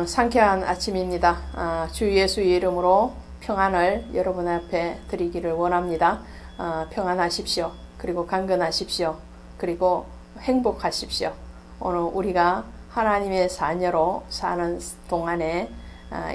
상쾌한 아침입니다. 주 예수의 이름으로 평안을 여러분 앞에 드리기를 원합니다. 평안하십시오. 그리고 강건하십시오. 그리고 행복하십시오. 오늘 우리가 하나님의 자녀로 사는 동안에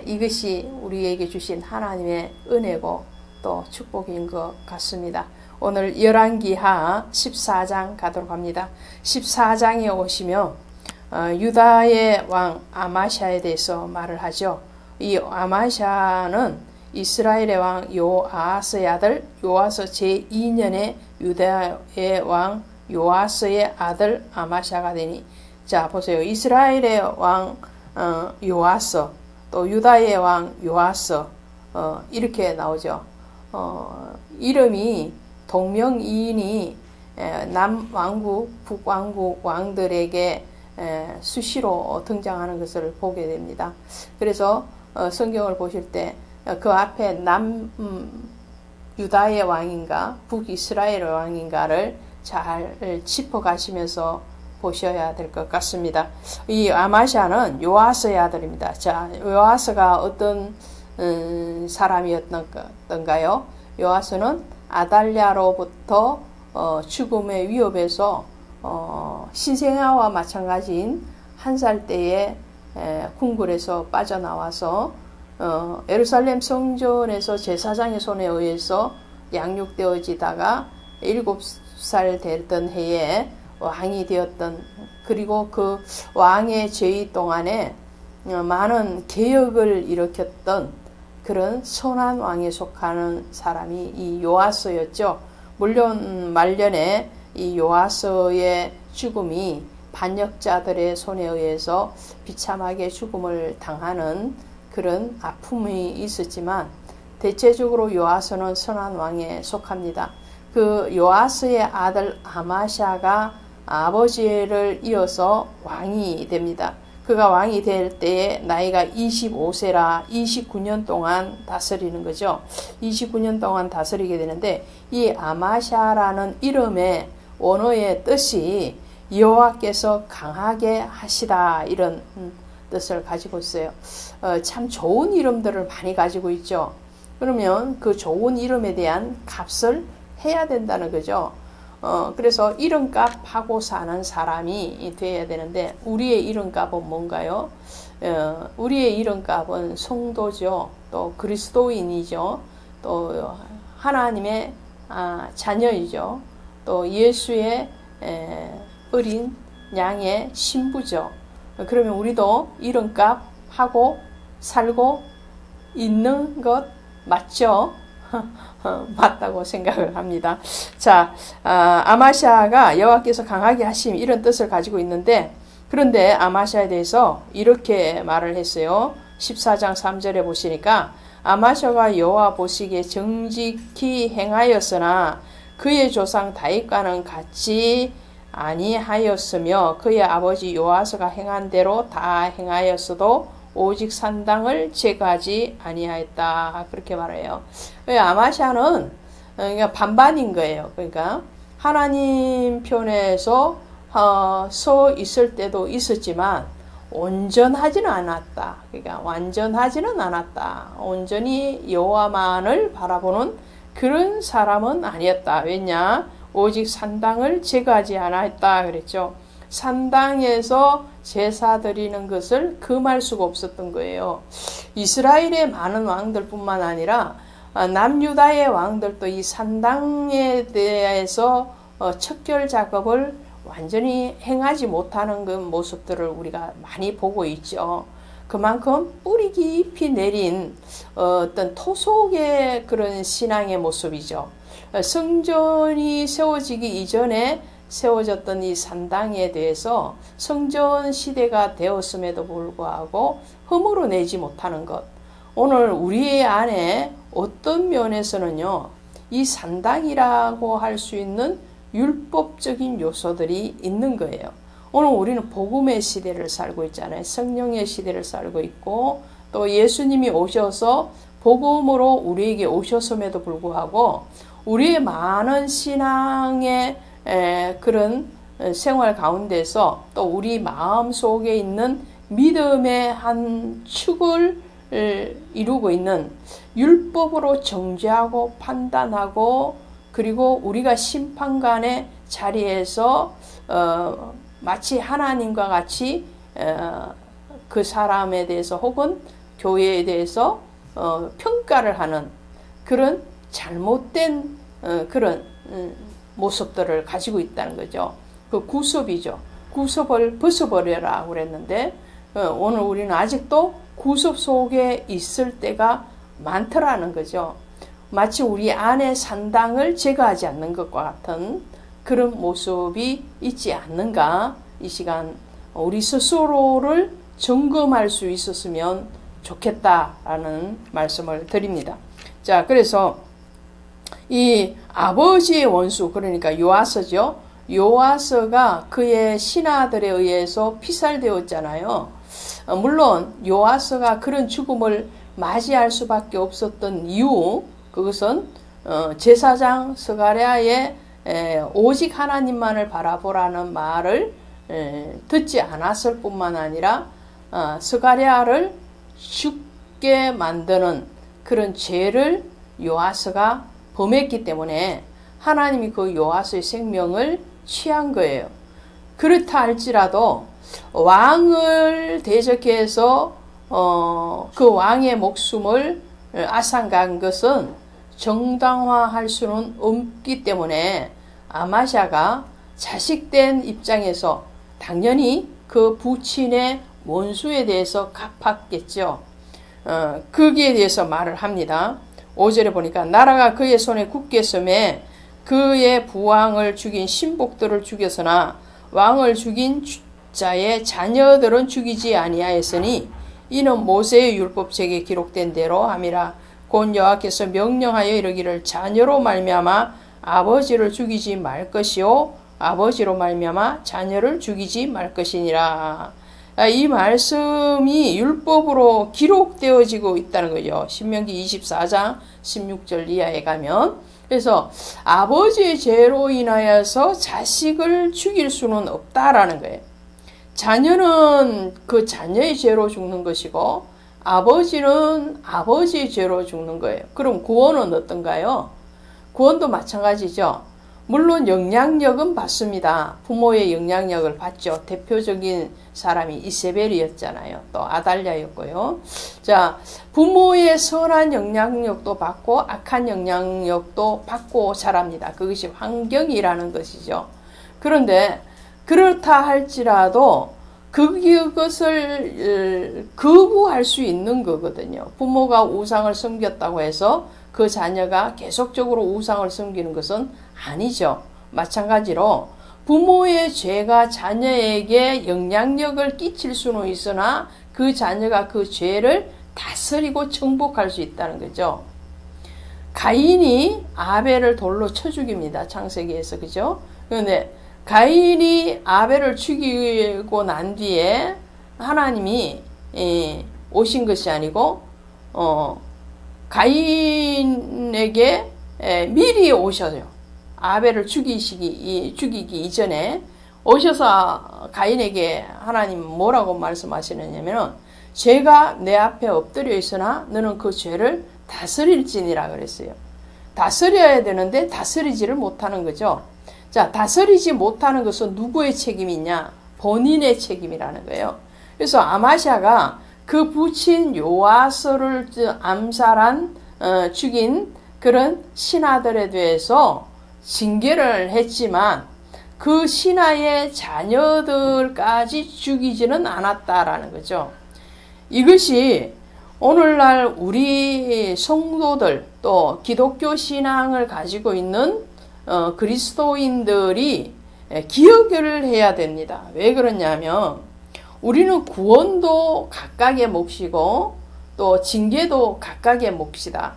이것이 우리에게 주신 하나님의 은혜고 또 축복인 것 같습니다. 오늘 열왕기하 14장 가도록 합니다. 14장에 오시면 유다의 왕 아마샤에 대해서 말을 하죠. 이 아마샤는 이스라엘의 왕 요아스의 아들 요아스 제2년에 유다의 왕 요아스의 아들 아마샤가 되니, 자 보세요. 이스라엘의 왕 요아스, 또 유다의 왕 요아스, 이렇게 나오죠. 이름이 동명이인이 남왕국 북왕국 왕들에게 수시로 등장하는 것을 보게 됩니다. 그래서 성경을 보실 때 그 앞에 유다의 왕인가 북이스라엘의 왕인가를 잘 짚어가시면서 보셔야 될 것 같습니다. 이 아마샤는 요아스의 아들입니다. 자, 요아스가 어떤 사람이었던가요? 요아스는 아달랴로부터 죽음의 위협에서 신생아와 마찬가지인 한 살 때에 궁궐에서 빠져나와서 예루살렘 성전에서 제사장의 손에 의해서 양육되어지다가 7살 되던 해에 왕이 되었던, 그리고 그 왕의 제위 동안에 많은 개혁을 일으켰던 그런 선한 왕에 속하는 사람이 이 요아스였죠. 물론 말년에 이 요아스의 죽음이 반역자들의 손에 의해서 비참하게 죽음을 당하는 그런 아픔이 있었지만 대체적으로 요아스는 선한 왕에 속합니다. 그 요아스의 아들 아마샤가 아버지를 이어서 왕이 됩니다. 그가 왕이 될 때에 나이가 25세라 29년 동안 다스리는 거죠. 29년 동안 다스리게 되는데, 이 아마샤라는 이름의 원어의 뜻이 여호와께서 강하게 하시다, 이런 뜻을 가지고 있어요. 참 좋은 이름들을 많이 가지고 있죠. 그러면 그 좋은 이름에 대한 값을 해야 된다는 거죠. 그래서 이름값 하고 사는 사람이 되어야 되는데, 우리의 이름값은 뭔가요? 우리의 이름값은 성도죠. 또 그리스도인이죠. 또 하나님의 자녀이죠. 또 예수의 어린 양의 신부죠. 그러면 우리도 이름값 하고 살고 있는 것 맞죠? 맞다고 생각을 합니다. 자, 아마샤가 여호와께서 강하게 하심, 이런 뜻을 가지고 있는데, 그런데 아마샤에 대해서 이렇게 말을 했어요. 14장 3절에 보시니까 아마샤가 여호와 보시기에 정직히 행하였으나 그의 조상 다윗과는 같이 아니하였으며 그의 아버지 요아스가 행한 대로 다 행하였어도 오직 산당을 제거하지 아니하였다, 그렇게 말해요. 아마샤는 그러니까 반반인 거예요. 그러니까 하나님 편에서 서 있을 때도 있었지만 온전하지는 않았다. 그러니까 완전하지는 않았다. 온전히 여호와만을 바라보는 그런 사람은 아니었다. 왜냐? 오직 산당을 제거하지 않았다 그랬죠. 산당에서 제사 드리는 것을 금할 수가 없었던 거예요. 이스라엘의 많은 왕들뿐만 아니라 남유다의 왕들도 이 산당에 대해서 척결 작업을 완전히 행하지 못하는 그 모습들을 우리가 많이 보고 있죠. 그만큼 뿌리 깊이 내린 어떤 토속의 그런 신앙의 모습이죠. 성전이 세워지기 이전에 세워졌던 이 산당에 대해서 성전 시대가 되었음에도 불구하고 허물어 내지 못하는 것. 오늘 우리 안에 어떤 면에서는요, 이 산당이라고 할 수 있는 율법적인 요소들이 있는 거예요. 오늘 우리는 복음의 시대를 살고 있잖아요. 성령의 시대를 살고 있고, 또 예수님이 오셔서 복음으로 우리에게 오셨음에도 불구하고 우리의 많은 신앙의 그런 생활 가운데서 또 우리 마음 속에 있는 믿음의 한 축을 이루고 있는 율법으로 정죄하고 판단하고 그리고 우리가 심판관의 자리에서 마치 하나님과 같이 그 사람에 대해서 혹은 교회에 대해서 평가를 하는 그런 잘못된 그런 모습들을 가지고 있다는 거죠. 그 구습이죠. 구습을 벗어버려라 그랬는데 오늘 우리는 아직도 구습 속에 있을 때가 많더라는 거죠. 마치 우리 안에 산당을 제거하지 않는 것과 같은 그런 모습이 있지 않는가. 이 시간 우리 스스로를 점검할 수 있었으면 좋겠다라는 말씀을 드립니다. 자, 그래서 이 아버지의 원수, 그러니까 요아스죠. 요아스가 그의 신하들에 의해서 피살되었잖아요. 물론 요아스가 그런 죽음을 맞이할 수밖에 없었던 이유, 그것은 제사장 스가랴의 오직 하나님만을 바라보라는 말을 듣지 않았을 뿐만 아니라 스가랴를 죽게 만드는 그런 죄를 요아스가 범했기 때문에 하나님이 그 요아스의 생명을 취한 거예요. 그렇다 할지라도 왕을 대적해서 그 왕의 목숨을 앗아간 것은 정당화할 수는 없기 때문에 아마샤가 자식된 입장에서 당연히 그 부친의 원수에 대해서 갚았겠죠. 거기에 대해서 말을 합니다. 5절에 보니까 나라가 그의 손에 굳게 섬에 그의 부왕을 죽인 신복들을 죽였으나 왕을 죽인 자의 자녀들은 죽이지 아니하였으니 이는 모세의 율법책에 기록된 대로 함이라. 곧 여호와께서 명령하여 이르기를 자녀로 말미암아 아버지를 죽이지 말 것이요 아버지로 말미암아 자녀를 죽이지 말 것이니라. 이 말씀이 율법으로 기록되어지고 있다는 거죠. 신명기 24장 16절 이하에 가면. 그래서 아버지의 죄로 인하여서 자식을 죽일 수는 없다라는 거예요. 자녀는 그 자녀의 죄로 죽는 것이고 아버지는 아버지의 죄로 죽는 거예요. 그럼 구원은 어떤가요? 구원도 마찬가지죠. 물론 영향력은 받습니다. 부모의 영향력을 받죠. 대표적인 사람이 이세벨이었잖아요. 또 아달랴였고요. 자, 부모의 선한 영향력도 받고 악한 영향력도 받고 자랍니다. 그것이 환경이라는 것이죠. 그런데 그렇다 할지라도 그것을 거부할 수 있는 거거든요. 부모가 우상을 섬겼다고 해서 그 자녀가 계속적으로 우상을 섬기는 것은 아니죠. 마찬가지로 부모의 죄가 자녀에게 영향력을 끼칠 수는 있으나 그 자녀가 그 죄를 다스리고 정복할 수 있다는 거죠. 가인이 아벨을 돌로 쳐 죽입니다. 창세기에서. 그죠? 그런데 가인이 아벨을 죽이고 난 뒤에 하나님이 오신 것이 아니고 가인에게 미리 오셔요. 아벨을 죽이기 이전에 오셔서 가인에게 하나님 뭐라고 말씀하시느냐면은 죄가 내 앞에 엎드려 있으나 너는 그 죄를 다스릴지니라 그랬어요. 다스려야 되는데 다스리지를 못하는 거죠. 자, 다스리지 못하는 것은 누구의 책임이냐? 본인의 책임이라는 거예요. 그래서 아마샤가 그 부친 요아스를 암살한 죽인 그런 신하들에 대해서 징계를 했지만 그 신하의 자녀들까지 죽이지는 않았다라는 거죠. 이것이 오늘날 우리 성도들 또 기독교 신앙을 가지고 있는 그리스도인들이 기억을 해야 됩니다. 왜 그러냐면 우리는 구원도 각각의 몫이고 또 징계도 각각의 몫이다.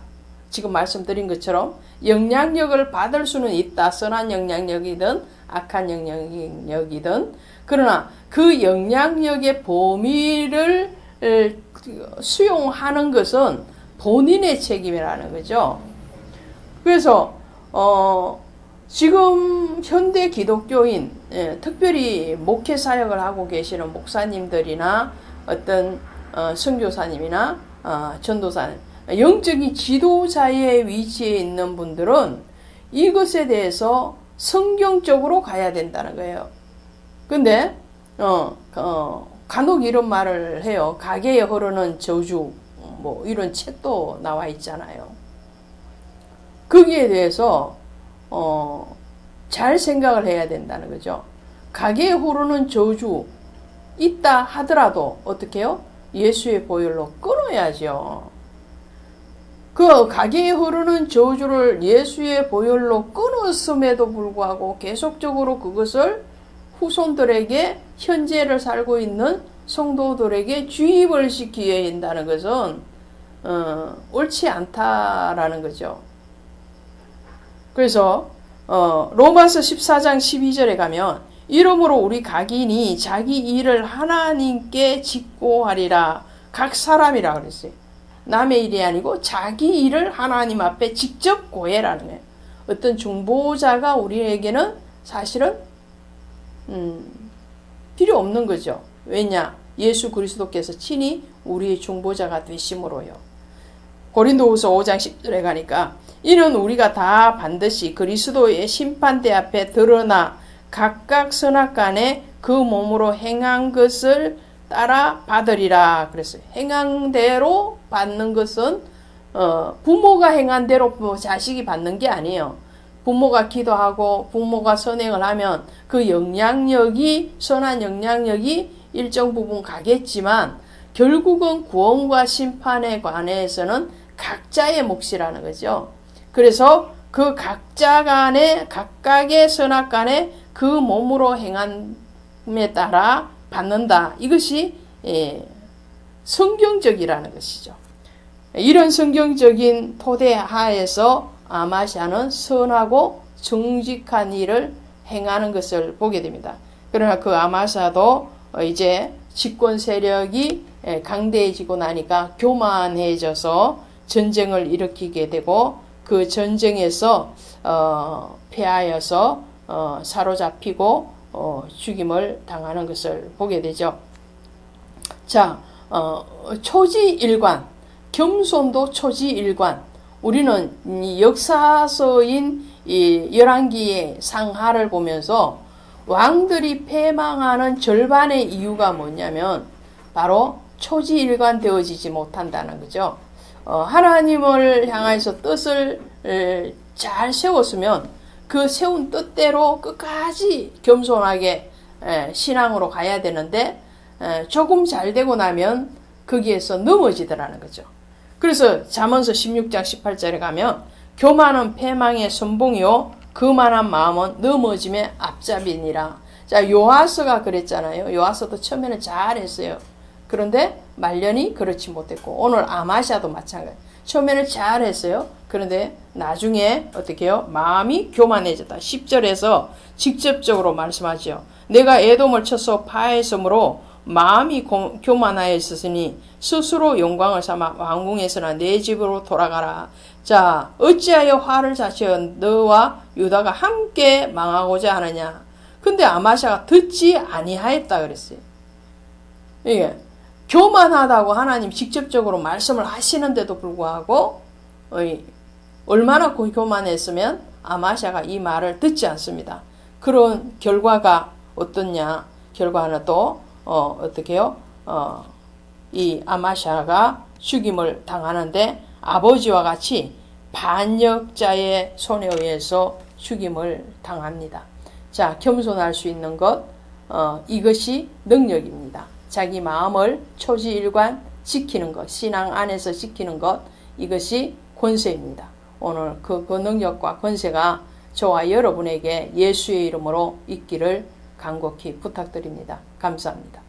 지금 말씀드린 것처럼 영향력을 받을 수는 있다. 선한 영향력이든 악한 영향력이든. 그러나 그 영향력의 범위를 수용하는 것은 본인의 책임이라는 거죠. 그래서 지금 현대 기독교인, 특별히 목회 사역을 하고 계시는 목사님들이나 어떤 선교사님이나 전도사님, 영적인 지도자의 위치에 있는 분들은 이것에 대해서 성경적으로 가야 된다는 거예요. 근데 간혹 이런 말을 해요. 가게에 흐르는 저주, 뭐 이런 책도 나와 있잖아요. 거기에 대해서 잘 생각을 해야 된다는 거죠. 가게에 흐르는 저주 있다 하더라도 어떻게 해요? 예수의 보혈로 끊어야죠. 그 가게에 흐르는 저주를 예수의 보혈로 끊었음에도 불구하고 계속적으로 그것을 후손들에게, 현재를 살고 있는 성도들에게 주입을 시켜야 한다는 것은 옳지 않다라는 거죠. 그래서 로마서 14장 12절에 가면 이러므로 우리 각인이 자기 일을 하나님께 짓고 하리라. 각 사람이라 그랬어요. 남의 일이 아니고 자기 일을 하나님 앞에 직접 고해라는 거예요. 어떤 중보자가 우리에게는 사실은 필요 없는 거죠. 왜냐? 예수 그리스도께서 친히 우리의 중보자가 되심으로요. 고린도후서 5장 10절에 가니까 이는 우리가 다 반드시 그리스도의 심판대 앞에 드러나 각각 선악간에 그 몸으로 행한 것을 따라 받으리라 그랬어요. 행한 대로 받는 것은 부모가 행한 대로 자식이 받는 게 아니에요. 부모가 기도하고 부모가 선행을 하면 그 영향력이, 선한 영향력이 일정 부분 가겠지만 결국은 구원과 심판에 관해서는 각자의 몫이라는 거죠. 그래서 그 각자 간에, 각각의 선악간에 그 몸으로 행함에 따라 받는다. 이것이 성경적이라는 것이죠. 이런 성경적인 토대 하에서 아마시아는 선하고 정직한 일을 행하는 것을 보게 됩니다. 그러나 그 아마시아도 이제 집권 세력이 강대해지고 나니까 교만해져서 전쟁을 일으키게 되고 그 전쟁에서 패하여서 사로잡히고 죽임을 당하는 것을 보게 되죠. 자, 초지일관, 겸손도 초지일관. 우리는 이 역사서인 이 열왕기의 상하를 보면서 왕들이 패망하는 절반의 이유가 뭐냐면 바로 초지일관 되어지지 못한다는 거죠. 하나님을 향해서 뜻을 잘 세웠으면 그 세운 뜻대로 끝까지 겸손하게 신앙으로 가야 되는데 조금 잘 되고 나면 거기에서 넘어지더라는 거죠. 그래서 잠언서 16장 18절에 가면 교만은 패망의 선봉이요 거만한 마음은 넘어짐의 앞잡이니라. 자, 요아스가 그랬잖아요. 요아스도 처음에는 잘했어요. 그런데 말년이 그렇지 못했고 오늘 아마시아도 마찬가지. 처음에는 잘했어요. 그런데 나중에 어떻게 해요? 마음이 교만해졌다. 10절에서 직접적으로 말씀하죠. 내가 에돔을 쳐서 파했으므로 마음이 교만하였으니 스스로 영광을 삼아 왕궁에서나 내 집으로 돌아가라. 자, 어찌하여 화를 자체어 너와 유다가 함께 망하고자 하느냐. 근데 아마시아가 듣지 아니하였다 그랬어요. 이게 교만하다고 하나님 직접적으로 말씀을 하시는데도 불구하고 얼마나 교만했으면 아마시아가 이 말을 듣지 않습니다. 그런 결과가 어떻냐. 결과는 또 어떻게 해요? 이 아마시아가 죽임을 당하는데 아버지와 같이 반역자의 손에 의해서 죽임을 당합니다. 자, 겸손할 수 있는 것, 이것이 능력입니다. 자기 마음을 초지일관 지키는 것, 신앙 안에서 지키는 것, 이것이 권세입니다. 오늘 그 능력과 권세가 저와 여러분에게 예수의 이름으로 있기를 간곡히 부탁드립니다. 감사합니다.